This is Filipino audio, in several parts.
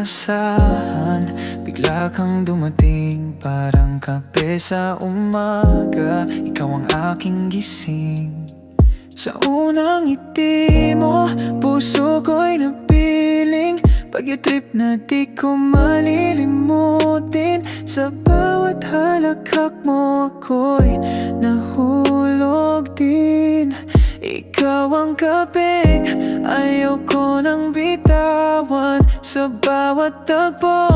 inaasahan, bigla kang dumating, parang kape sa umaga. Ikaw ang aking gising. Sa unang ngiti mo, puso ko'y napiling. Pag-trip na di ko malilimutin. Sa bawat halakhak mo ako'y nahulog din. Ikaw ang kapeng ayaw ko nang bitawan. Sa bawat tagpo,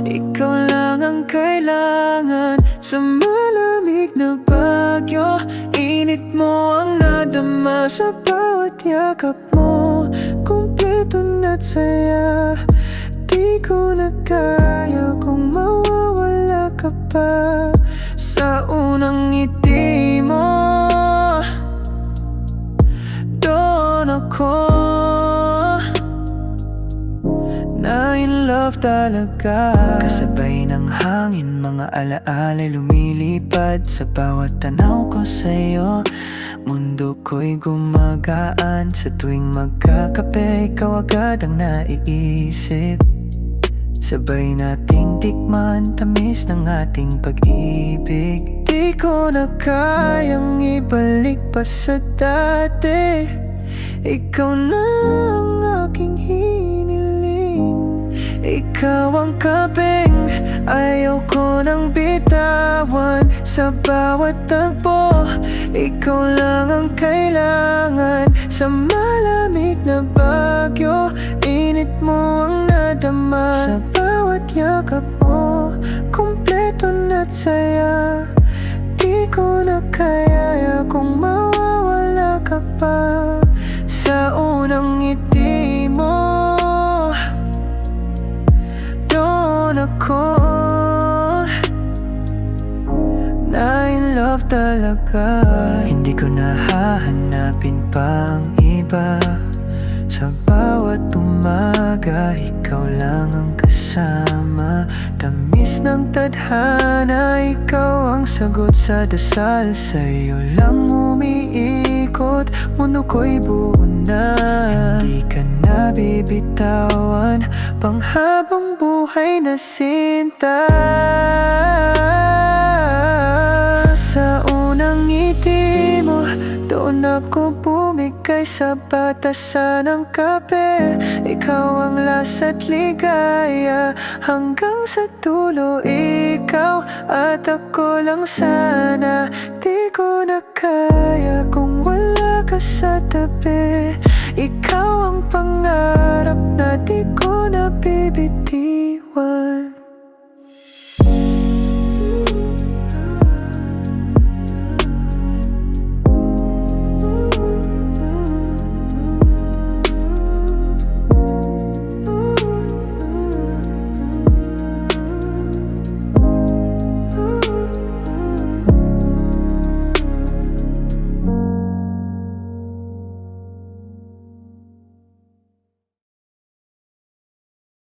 ikaw lang ang kailangan. Sa malamig na bagyo, init mo ang nadama. Sa bawat yakap mo, kumpleto na't saya. Di ko na kaya kung mawawala ka pa. Sa unang ngiti mo, doon ako na in love talaga. Kasabay ng hangin, mga alaala'y lumilipad. Sa bawat tanaw ko sa'yo, mundo ko'y gumagaan. Sa tuwing magkakape, ikaw agad ang naiisip. Sabay nating tikman, tamis ng ating pag-ibig. Di ko na kayang ibalik pa sa dati. Ikaw na ang aking hiniling. Ikaw ang kapeng ayaw ko nang bitawan. Sa bawat tagpo, ikaw lang ang kailangan. Sa malamig na bagyo, init mo ang nadama. Sa bawat yakap mo, kumpleto na't saya. Di ko na kaya kung mawawala ka pa. Sa unang ngiti mo, doon ako na in love talaga. Hindi ko na hahanapin pang iba. Sa bawat umaga, ikaw lang ang kasama. Tamis ng tadhana, ikaw ang sagot sa dasal. Sa'yo lang umiikot, mundo ko'y buo na. Hindi ka na bibitawan, panghabang buhay na sinta. Sa unang ngiti mo, doon ako bumigay sa batasan ng kape. Ikaw ang lasa't ligaya, hanggang sa dulo ikaw at ako lang sana. Di ko na kaya kung wala ka sa tabi. Ikaw ang pangarap na di ko na bibitiwan.